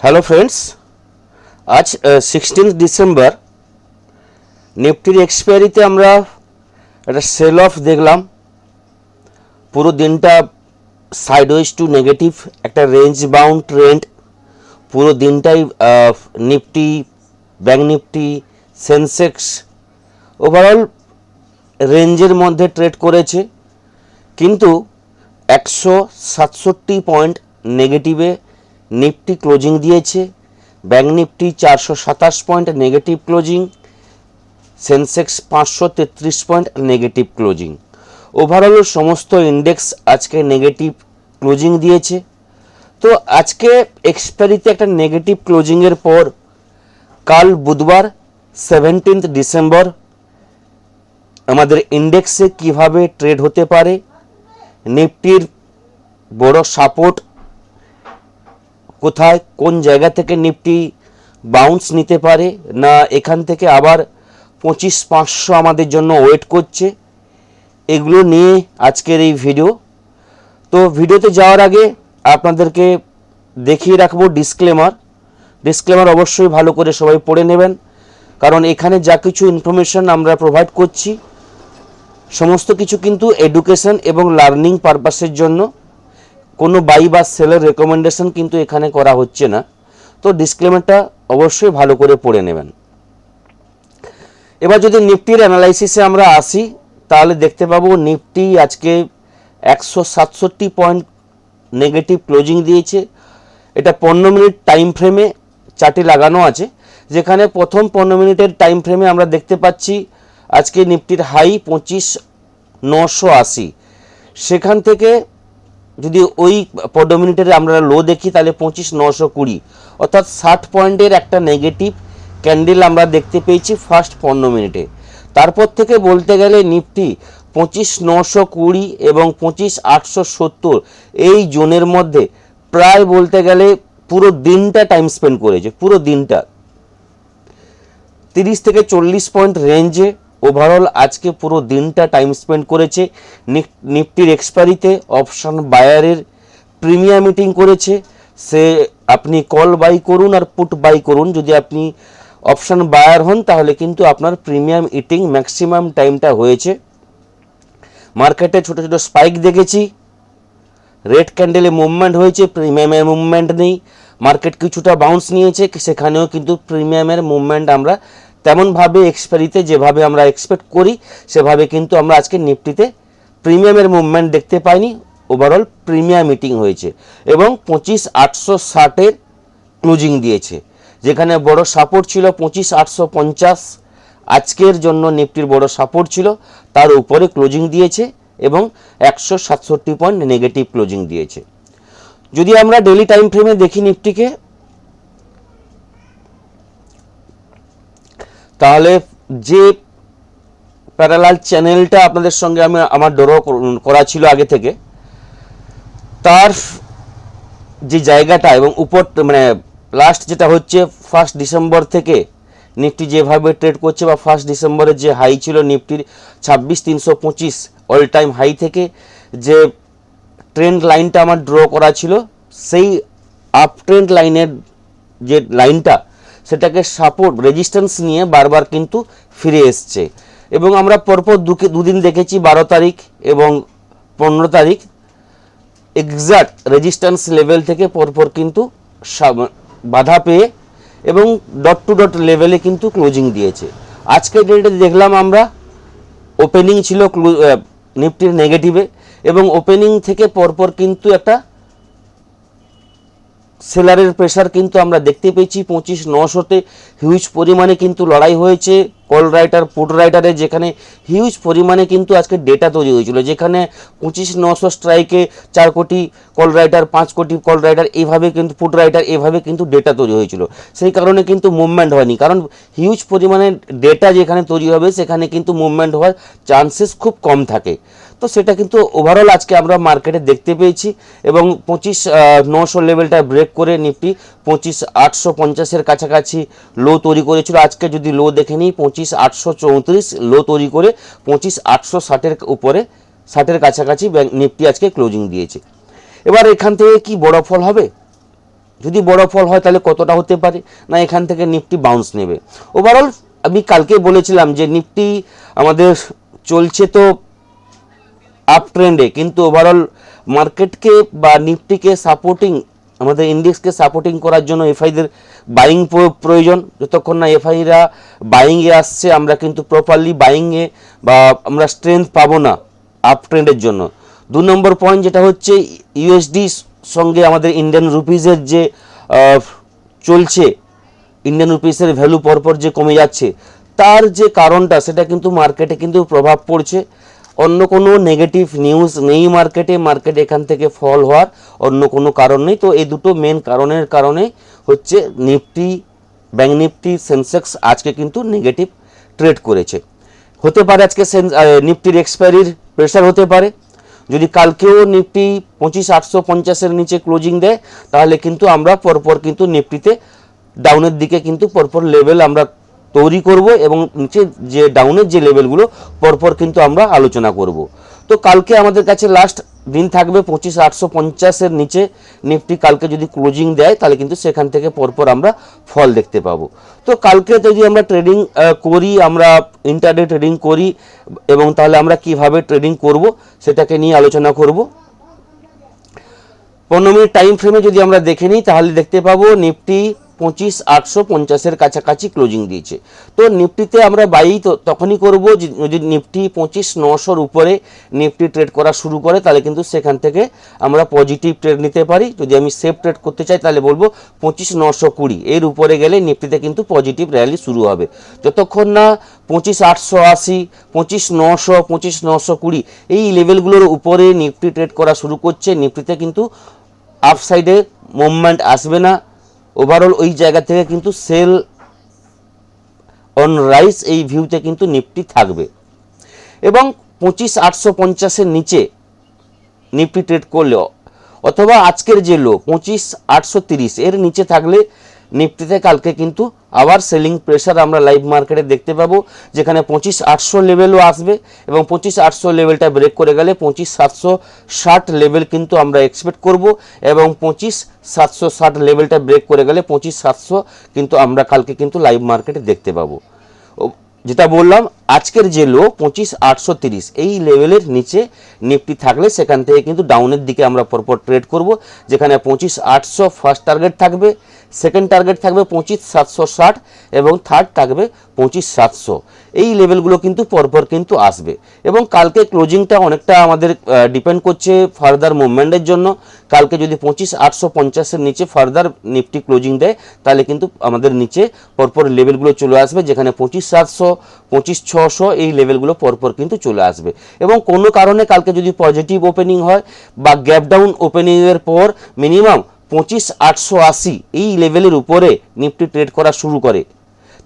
Hello friends, আজ 16 December নিফটির এক্সপায়ারিতে আমরা একটা সেল অফ দেখলাম। পুরো দিনটা সাইডওয়েজ টু নেগেটিভ একটা রেঞ্জ বাউন্ড ট্রেন্ড। পুরো দিনটাই Nifty, bank Nifty, Sensex overall রেঞ্জের মধ্যে ট্রেড করেছে, কিন্তু 167 পয়েন্ট নেগেটিভে নিফটি ক্লোজিং দিয়েছে। Bank Nifty 427 point negative closing, Sensex 533 point negative closing. Overall সমস্ত ইন্ডেক্স আজকে নেগেটিভ ক্লোজিং দিয়েছে। তো আজকে এক্সপায়ারিতে একটা নেগেটিভ ক্লোজিংয়ের পর কাল বুধবার 17 ডিসেম্বর আমাদের ইন্ডেক্সে কিভাবে ট্রেড হতে পারে, নিফটির বড় সাপোর্ট কোথায়, কোন জায়গা থেকে নিফটি বাউন্স নিতে পারে, না এখান থেকে আবার 25,500 আমাদের জন্য ওয়েট করছে, এগুলো নিয়ে আজকের এই ভিডিও। তো ভিডিওতে যাওয়ার আগে আপনাদেরকে দেখিয়ে রাখবো ডিসক্লেমার অবশ্যই ভালো করে সবাই পড়ে নেবেন, কারণ এখানে যা কিছু ইনফরমেশন আমরা প্রোভাইড করছি সমস্ত কিছু কিন্তু এডুকেশন এবং লার্নিং পারপাসের জন্য, কোনো বাই বা সেলের রেকমেন্ডেশন কিন্তু এখানে করা হচ্ছে না। তো ডিসক্লেমারটা অবশ্যই ভালো করে পড়ে নেবেন। এবার যদি নিফটির অ্যানালাইসিসে আমরা আসি, তাহলে দেখতে পাবো নিফটি আজকে 167 পয়েন্ট নেগেটিভ ক্লোজিং দিয়েছে। এটা 15 মিনিট টাইম ফ্রেমে চার্টে লাগানো আছে, যেখানে প্রথম 15 মিনিটের টাইম ফ্রেমে আমরা দেখতে পাচ্ছি আজকে নিফটির হাই 25,980। সেখান থেকে যদি ওই 15 মিনিটের আমরা লো দেখি তাহলে 25,920, অর্থাৎ 60 পয়েন্টের একটা নেগেটিভ ক্যান্ডেল আমরা দেখতে পেয়েছি ফার্স্ট 15 মিনিটে। তারপর থেকে বলতে গেলে নিফটি 25,920 এবং 25,870 এই জোনের মধ্যে প্রায় বলতে গেলে পুরো দিনটা টাইম স্পেন্ড করেছে। পুরো দিনটা 30 থেকে 40 পয়েন্ট রেঞ্জে ওভারঅল আজকে পুরো দিনটা টাইম স্পেন্ড করেছে। নিফটির এক্সপায়ারিতে অপশন বায়ারের প্রিমিয়াম মিটিং করেছে। সে আপনি কল বাই করুন আর পুট বাই করুন, যদি আপনি অপশন বায়ার হন তাহলে কিন্তু আপনার প্রিমিয়াম ইটিং ম্যাক্সিমাম টাইমটা হয়েছে। মার্কেটে ছোট ছোট স্পাইক দেখেছি, রেড ক্যান্ডেলে মুভমেন্ট হয়েছে, প্রিমিয়ামের মুভমেন্ট নেই। মার্কেট কিছুটা বাউন্স নিয়েছে, সেখানেও কিন্তু প্রিমিয়ামের মুভমেন্ট আমরা তেমনভাবে এক্সপায়ারিতে যেভাবে আমরা এক্সপেক্ট করি সেভাবে কিন্তু আমরা আজকে নিফটিতে প্রিমিয়ামের মুভমেন্ট দেখতে পাইনি। ওভারঅল প্রিমিয়াম মিটিং হয়েছে এবং 25,860 ক্লোজিং দিয়েছে, যেখানে বড় সাপোর্ট ছিল 25,850। আজকের জন্য নিফটির বড় সাপোর্ট ছিল, তার উপরে ক্লোজিং দিয়েছে এবং 167 পয়েন্ট নেগেটিভ ক্লোজিং দিয়েছে। যদি আমরা ডেলি টাইম ফ্রেমে দেখি নিফটিকে, তাহলে যে প্যারালাল চ্যানেলটা আপনাদের সঙ্গে আমার ড্র করা ছিল আগে থেকে, তার যে জায়গাটা এবং উপর মানে লাস্ট যেটা হচ্ছে 1 ডিসেম্বর থেকে নিফটি যেভাবে ট্রেড করছে, বা 1 ডিসেম্বরের যে হাই ছিল নিফটির 26,325 অল টাইম হাই থেকে যে ট্রেন্ড লাইনটা আমার ড্র করা ছিল, সেই আপ ট্রেন্ড লাইনের যে লাইনটা সেটাকে সাপোর্ট রেজিস্ট্যান্স নিয়ে বারবার কিন্তু ফিরে এসছে। এবং আমরা পরপর দুদিন দেখেছি 12 তারিখ এবং 15 তারিখ এক্সাক্ট রেজিস্ট্যান্স লেভেল থেকে পরপর কিন্তু বাধা পেয়ে এবং ডট টু ডট লেভেলে কিন্তু ক্লোজিং দিয়েছে। আজকের ডেটে দেখলাম আমরা ওপেনিং ছিল নিফটির নেগেটিভে, এবং ওপেনিং থেকে পরপর কিন্তু একটা সেলারের প্রেশার কিন্তু আমরা দেখতে পেয়েছি। 25,900-তে হিউজ পরিমাণে কিন্তু লড়াই হয়েছে কল রাইটার পুট রাইটারে, যেখানে হিউজ পরিমাণে কিন্তু আজকে ডেটা তৈরি হয়েছিল, যেখানে 25,900 স্ট্রাইকে 4 কোটি কল রাইটার, 5 কোটি কল রাইটার, এইভাবে কিন্তু পুট রাইটার এভাবে কিন্তু ডেটা তৈরি হয়েছিল। সেই কারণে কিন্তু মুভমেন্ট হয়নি, কারণ হিউজ পরিমাণে ডেটা যেখানে তৈরি হবে সেখানে কিন্তু মুভমেন্ট হওয়ার চান্সেস খুব কম থাকে। তো সেটা কিন্তু ওভারঅল আজকে আমরা মার্কেটে দেখতে পেয়েছি, এবং 25,900 লেভেলটা ব্রেক করে নিফটি 25,850-এর কাছাকাছি লো তৈরি করেছিল। আজকে যদি লো দেখে নিই 25,834 লো তৈরি করে 25,860-এর উপরে 60-এর কাছাকাছি নিফটি আজকে ক্লোজিং দিয়েছে। এবার এখান থেকে কি বড় ফল হবে? যদি বড় ফল হয় তাহলে কতটা হতে পারে, না এখান থেকে নিফটি বাউন্স নেবে। ওভারঅল আমি কালকে বলেছিলাম যে নিফটি আমাদের চলছে তো আপ ট্রেন্ডে, কিন্তু ওভারঅল মার্কেটকে বা নিফটিকে সাপোর্টিং, আমাদের ইন্ডেক্সকে সাপোর্টিং করার জন্য এফআইদের বাইং প্রয়োজন। যতক্ষণ না এফআইরা বাইংয়ে আসছে আমরা কিন্তু প্রপারলি বাইংয়ে বা আমরা স্ট্রেংথ পাবো না আপ ট্রেন্ডের জন্য। 2 নম্বর পয়েন্ট যেটা হচ্ছে ইউএসডি সঙ্গে আমাদের ইন্ডিয়ান রুপিজের যে চলছে, ইন্ডিয়ান রুপিসের ভ্যালু পরপর যে কমে যাচ্ছে, তার যে কারণটা সেটা কিন্তু মার্কেটে কিন্তু প্রভাব পড়ছে। অন্য কোনো নেগেটিভ নিউজ নেই মার্কেটে, মার্কেট এখান থেকে ফল হওয়ার অন্য কোনো কারণ নেই। তো এই দুটো মেন কারণের কারণে হচ্ছে নিফটি, ব্যাঙ্ক নিফটি, সেন্সেক্স আজকে কিন্তু নেগেটিভ ট্রেড করেছে। হতে পারে আজকে নিফটির এক্সপায়ারির প্রেশার হতে পারে। যদি কালকেও নিফটি 25,850-এর নিচে ক্লোজিং দেয় তাহলে কিন্তু আমরা পরপর কিন্তু নিফটিতে ডাউনের দিকে কিন্তু পরপর লেভেল আমরা তৈরি করব এবং নিচে যে ডাউনের যে লেভেলগুলো পরপর কিন্তু আমরা আলোচনা করব। তো কালকে আমাদের কাছে লাস্ট দিন থাকবে 25,850-এর নিচে নিফটি কালকে যদি ক্লোজিং দেয় তাহলে কিন্তু সেখান থেকে পরপর আমরা ফল দেখতে পাবো। তো কালকে যদি আমরা ট্রেডিং করি, আমরা ইন্টারডে ট্রেডিং করি, এবং তাহলে আমরা কিভাবে ট্রেডিং করব সেটাকে নিয়ে আলোচনা করব। 15 মিনিট টাইম ফ্রেমে যদি আমরা দেখে নিই তাহলে দেখতে পাবো নিফটি 25,850-এর কাছাকাছি ক্লোজিং দিয়েছে। তো নিফটিতে আমরা বাই তো তখনই করব যদি নিফটি 25,900-র উপরে নিফটি ট্রেড করা শুরু করে, তাহলে কিন্তু সেখান থেকে আমরা পজিটিভ ট্রেড নিতে পারি। যদি আমি সেফ ট্রেড করতে চাই তাহলে বলবো 25,920 এর উপরে গেলে নিফটিতে কিন্তু পজিটিভ র্যালি শুরু হবে। যতক্ষণ না 25,880, 25,900, 25,920 এই লেভেলগুলোর উপরে নিফটি ট্রেড করা শুরু করছে, নিফটিতে কিন্তু আপসাইডে মুভমেন্ট আসবে না। ওভারঅল ওই জায়গা থেকে কিন্তু সেল অন রাইস এই ভিউতে কিন্তু নিফটি থাকবে। এবং 25,850-এর নিচে নিফটি ট্রেড করলে অথবা আজকের যে লো 25,830 এর নিচে থাকলে নিফটিতে কালকে কিন্তু আবার সেলিং প্রেশার আমরা লাইভ মার্কেটে দেখতে পাবো, যেখানে 25,800 লেভেলও আসবে এবং 25,800 লেভেলটা ব্রেক করে গেলে 25,760 লেভেল কিন্তু আমরা এক্সপেক্ট করব, এবং 25,760 লেভেলটা ব্রেক করে গেলে 25,700 কিন্তু আমরা কালকে কিন্তু লাইভ মার্কেটে দেখতে পাবো। যেটা বললাম আজকের যে লো 25,830 এই লেভেলের নিচে নিফটি থাকলে সেখান থেকে কিন্তু ডাউনের দিকে আমরা পরপর ট্রেড করব, যেখানে 25,800 ফার্স্ট টার্গেট থাকবে, সেকেন্ড টার্গেট থাকবে 25,760 এবং থার্ড থাকবে 25,700। এই লেভেলগুলো কিন্তু পরপর কিন্তু আসবে। এবং কালকে ক্লোজিংটা অনেকটা আমাদের ডিপেন্ড করছে ফার্দার মুভমেন্টের জন্য। কালকে যদি 25,850-এর নিচে ফার্দার নিফটি ক্লোজিং দেয় তাহলে কিন্তু আমাদের নিচে পরপর লেভেলগুলো চলে আসবে, যেখানে 25,700, 25,600 এই লেভেলগুলো পরপর কিন্তু চলে আসবে। এবং কোনো কারণে কালকে যদি পজিটিভ ওপেনিং হয় বা গ্যাপ ডাউন ওপেনিংয়ের পর মিনিমাম 25,880 এই লেভেলের উপরে নিফটি ট্রেড করা শুরু করে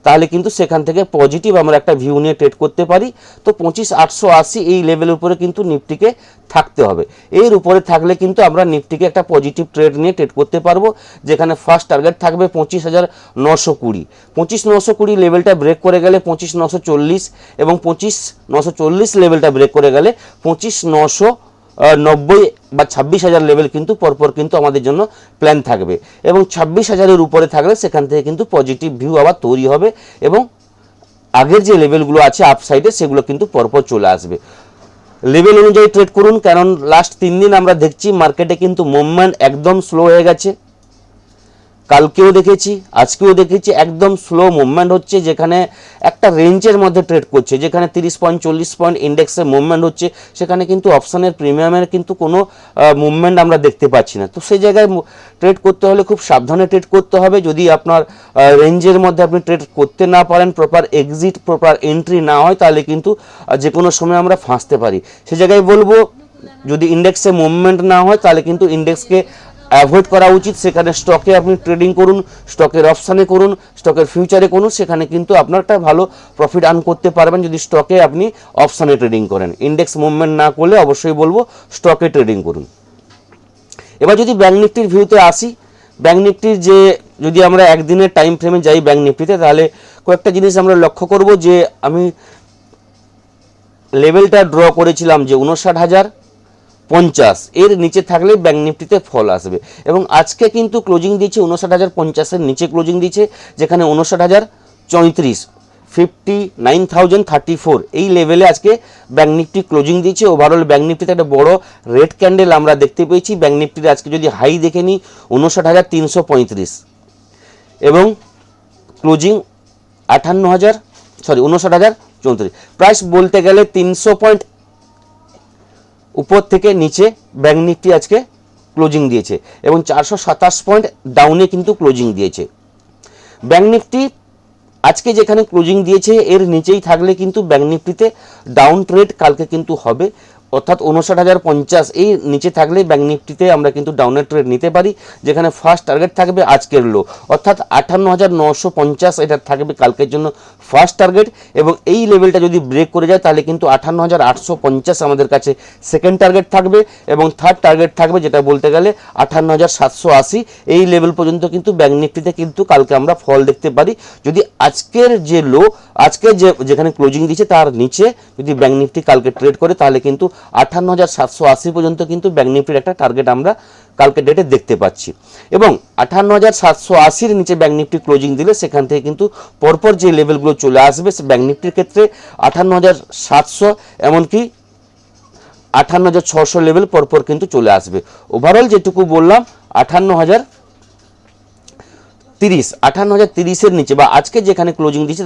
তাহলে কিন্তু সেখান থেকে পজিটিভ আমরা একটা ভিউ নিয়ে ট্রেড করতে পারি। তো 25,880 এই লেভেলের উপরে কিন্তু নিফটিকে থাকতে হবে। এর উপরে থাকলে কিন্তু আমরা নিফটিকে একটা পজিটিভ ট্রেড নিয়ে ট্রেড করতে পারবো, যেখানে ফার্স্ট টার্গেট থাকবে 25,920। 25,920 লেভেলটা ব্রেক করে গেলে 25,940 এবং 25,940 লেভেলটা ব্রেক করে গেলে 25,990 বা 26,000 লেভেল কিন্তু পরপর কিন্তু আমাদের জন্য প্ল্যান থাকবে। এবং 26,000-এর উপরে থাকলে সেখান থেকে কিন্তু পজিটিভ ভিউ আবার তৈরি হবে এবং আগের যে লেভেলগুলো আছে আপসাইডে সেগুলো কিন্তু পরপর চলে আসবে। লেভেল অনুযায়ী ট্রেড করুন, কারণ লাস্ট 3 দিন আমরা দেখছি মার্কেটে কিন্তু মুভমেন্ট একদম স্লো হয়ে গেছে। কালকেও দেখেছি, আজকেও দেখেছি, একদম স্লো মুভমেন্ট হচ্ছে, যেখানে একটা রেঞ্জের মধ্যে ট্রেড করছে, যেখানে 30 পয়েন্ট 40 পয়েন্ট ইন্ডেক্সে মুভমেন্ট হচ্ছে, সেখানে কিন্তু অপশানের প্রিমিয়ামের কিন্তু কোনো মুভমেন্ট আমরা দেখতে পাচ্ছি না। তো সেই জায়গায় ট্রেড করতে হলে খুব সাবধানে ট্রেড করতে হবে। যদি আপনার রেঞ্জের মধ্যে আপনি ট্রেড করতে না পারেন, প্রপার এক্সিট প্রপার এন্ট্রি না হয়, তাহলে কিন্তু যে কোনো সময় আমরা ফাঁসতে পারি। সেই জায়গায় বলবো যদি ইন্ডেক্সে মুভমেন্ট না হয় তাহলে কিন্তু ইন্ডেক্সকে অ্যাভয়েড করা উচিত। সেখানে স্টকে আপনি ট্রেডিং করুন, স্টকের অপশানে করুন, স্টকের ফিউচারে করুন, সেখানে কিন্তু আপনার একটা ভালো প্রফিট আর্ন করতে পারবেন যদি স্টকে আপনি অপশানে ট্রেডিং করেন। ইন্ডেক্স মুভমেন্ট না করলে অবশ্যই বলবো স্টকে ট্রেডিং করুন। এবার যদি ব্যাঙ্ক নিফটির ভিউতে আসি, ব্যাঙ্ক নিফটির যে যদি আমরা একদিনের টাইম ফ্রেমে যাই ব্যাঙ্ক নিফটিতে, তাহলে কয়েকটা জিনিস আমরা লক্ষ্য করব। যে আমি লেভেলটা ড্র করেছিলাম যে 59,000, 50 এর নিচে থাকলে ব্যাংক নিফটিতে ফল আসবে। এবং আজকে কিন্তু ক্লোজিং দিয়েছে 59,050 নিচে ক্লোজিং দিয়েছে, যেখানে 59,034 59,034 এই লেভেলে আজকে ব্যাংক নিফটি ক্লোজিং দিয়েছে। ওভারঅল ব্যাংক নিফটিতে একটা বড় রেড ক্যান্ডেল আমরা দেখতে পেয়েছি। ব্যাংক নিফটির আজকে যদি হাই দেখে নিই 59,335 এবং ক্লোজিং 59,034, প্রাইস বলতে গেলে 300 পয়েন্ট উপর থেকে নিচে ব্যাংক নিফটি আজকে ক্লোজিং দিয়েছে এবং 427 পয়েন্ট ডাউনে কিন্তু ক্লোজিং দিয়েছে। ব্যাংক নিফটি আজকে যেখানে ক্লোজিং দিয়েছে এর নিচেই থাকলে কিন্তু ব্যাংক নিফটিতে ডাউন ট্রেড কালকে কিন্তু হবে, অর্থাৎ 59,050 এই নিচে থাকলে ব্যাংক নিফটিতে আমরা কিন্তু ডাউনের ট্রেড নিতে পারি, যেখানে ফার্স্ট টার্গেট থাকবে আজকের লো, অর্থাৎ 58,950 এটা থাকবে কালকের জন্য ফার্স্ট টার্গেট। এবং এই লেভেলটা যদি ব্রেক করে যায় তাহলে কিন্তু 58,850 আমাদের কাছে সেকেন্ড টার্গেট থাকবে এবং থার্ড টার্গেট থাকবে যেটা বলতে গেলে 58,780 এই লেভেল পর্যন্ত কিন্তু ব্যাংক নিফটিতে কিন্তু কালকে আমরা ফল দেখতে পারি। যদি আজকের যে লো আজকে যেখানে ক্লোজিং দিয়েছে তার নিচে যদি ব্যাংক নিফটি কালকে ট্রেড করে তাহলে কিন্তু 58,780 পর্যন্ত কিন্তু ব্যাংক নিফটির একটা টার্গেট আমরা কালকে ডেটে দেখতে পাচ্ছি। এবং 58,780 নিচে ব্যাংক নিফটি ক্লোজিং দিলে সেখান থেকে কিন্তু পরপর যে লেভেলগুলো চলে আসবে ব্যাংক নিফটির ক্ষেত্রে 58,700 এমনকি 58,600 লেভেল পরপর কিন্তু চলে আসবে। ওভারঅল যেটুকু বললাম 58,030 নিচে বা আজকে যেখানে ক্লোজিং দিয়েছে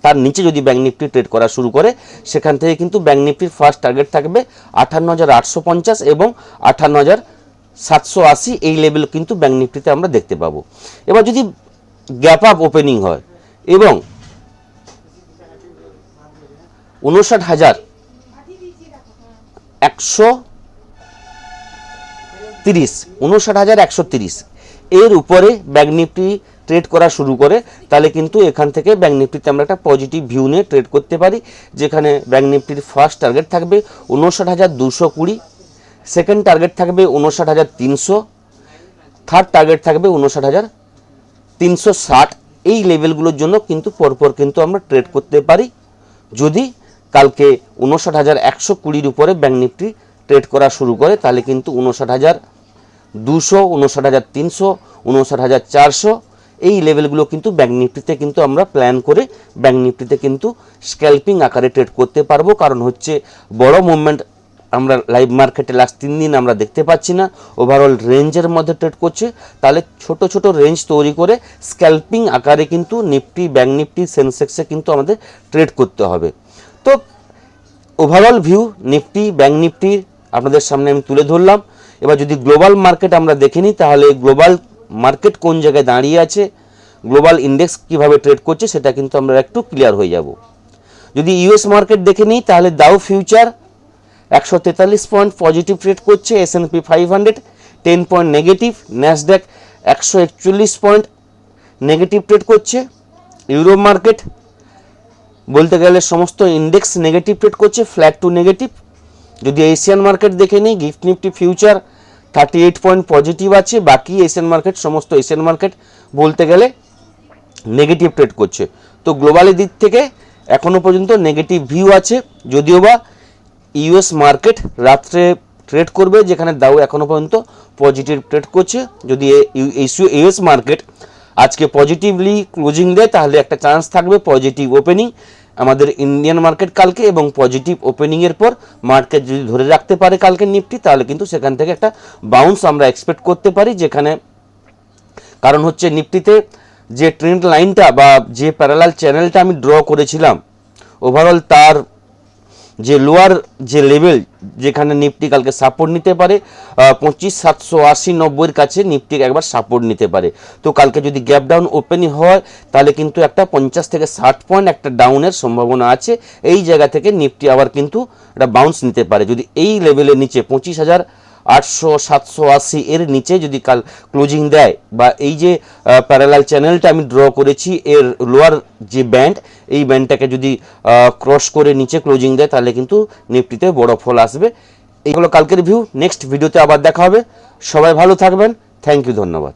তার নিচে যদি ব্যাংক নিফটি ট্রেড করা শুরু করে সেখান থেকে কিন্তু ব্যাংক নিফটির ফার্স্ট টার্গেট থাকবে 58,850 এবং 58,780 এই লেভেল কিন্তু ব্যাংক নিফটিতে আমরা দেখতে পাবো। এবার যদি গ্যাপ আপ ওপেনিং হয় এবং 59,130 এর উপরে ব্যাংক নিফটি ট্রেড করা শুরু করে তাহলে কিন্তু এখান থেকে ব্যাংক নিফটিতে আমরা একটা পজিটিভ ভিউ নিয়ে ট্রেড করতে পারি, যেখানে ব্যাংক নিফটির ফার্স্ট টার্গেট থাকবে 59,220, সেকেন্ড টার্গেট থাকবে 59,300, থার্ড টার্গেট থাকবে 59,360 এই লেভেলগুলোর জন্য কিন্তু পরপর কিন্তু আমরা ট্রেড করতে পারি। যদি কালকে 59,120 উপরে ব্যাংক নিফটি ট্রেড করা শুরু করে তাহলে কিন্তু 59,200, 59,300, 59,400 এই লেভেলগুলো কিন্তু ব্যাংক নিফটিতে কিন্তু আমরা প্ল্যান করে ব্যাংক নিফটিতে কিন্তু স্ক্যাল্পিং আকারে ট্রেড করতে পারবো। কারণ হচ্ছে বড় মুভমেন্ট আমরা লাইভ মার্কেটে লাস্ট 3 দিন আমরা দেখতে পাচ্ছি না, ওভারঅল রেঞ্জের মধ্যে ট্রেড করছে, তাহলে ছোট ছোট রেঞ্জ তৈরি করে স্ক্যাল্পিং আকারে কিন্তু নিফটি ব্যাংক নিফটি সেন্সেক্সে কিন্তু আমাদের ট্রেড করতে হবে। তো ওভারঅল ভিউ নিফটি ব্যাংক নিফটির আপনাদের সামনে আমি তুলে ধরলাম। এবার যদি গ্লোবাল মার্কেট আমরা দেখে নিই তাহলে গ্লোবাল মার্কেট কোন জায়গায় দাঁড়িয়ে আছে, গ্লোবাল ইন্ডেক্স কিভাবে ট্রেড করছে সেটা কিন্তু আমরা একটু ক্লিয়ার হয়ে যাব। যদি ইউএস মার্কেট দেখে নিই তাহলে দাউ ফিউচার 143 পয়েন্ট পজিটিভ ট্রেড করছে, S&P 500 10 point negative, Nasdaq 141 point negative trade করছে। ইউরোপ মার্কেট বলতে গেলে সমস্ত ইন্ডেক্স নেগেটিভ ট্রেড করছে, ফ্ল্যাট টু নেগেটিভ। যদি এশিয়ান মার্কেট দেখে নিই gift Nifty future 38 point positive আছে, বাকি এশিয়ান মার্কেট সমস্ত এশিয়ান মার্কেট বলতে গেলে নেগেটিভ ট্রেড করছে। তো গ্লোবালের দিক থেকে এখনও পর্যন্ত নেগেটিভ ভিউ আছে, যদিও বা ইউএস মার্কেট রাত্রে ট্রেড করবে যেখানে দাউ এখনও পর্যন্ত পজিটিভ ট্রেড করছে। যদি ইউএস মার্কেট আজকে পজিটিভলি ক্লোজিং দেয় তাহলে একটা চান্স থাকবে পজিটিভ ওপেনিং আমাদের ইন্ডিয়ান মার্কেট কালকে, এবং পজিটিভ ওপেনিংয়ের পর মার্কেট যদি ধরে রাখতে পারে কালকে নিফটি তাহলে কিন্তু সেখান থেকে একটা বাউন্স আমরা এক্সপেক্ট করতে পারি। যেখানে কারণ হচ্ছে নিফটিতে যে ট্রেন্ড লাইনটা বা যে প্যারালাল চ্যানেলটা আমি ড্র করেছিলাম ওভারঅল তার যে লোয়ার যে লেভেল যেখানে নিফটি কালকে সাপোর্ট নিতে পারে 25,780-90 কাছে নিফটি একবার সাপোর্ট নিতে পারে। তো কালকে যদি গ্যাপ ডাউন ওপেনিং হয় তাহলে কিন্তু একটা 50 থেকে 60 পয়েন্ট একটা ডাউনের সম্ভাবনা আছে। এই জায়গা থেকে নিফটি আবার কিন্তু একটা বাউন্স নিতে পারে। যদি এই লেভেলের নিচে 25,800-780 এর নিচে যদি কাল ক্লোজিং দেয় বা এই যে প্যারালাল চ্যানেলটা আমি ড্র করেছি এর লোয়ার যে ব্যান্ড এই ব্যান্ডটাকে যদি ক্রস করে নিচে ক্লোজিং দেয় তাহলে কিন্তু নিফটিতে বড় ফল আসবে। এইগুলো কালকের ভিউ, নেক্সট ভিডিওতে আবার দেখা হবে। সবাই ভালো থাকবেন, থ্যাংক ইউ, ধন্যবাদ।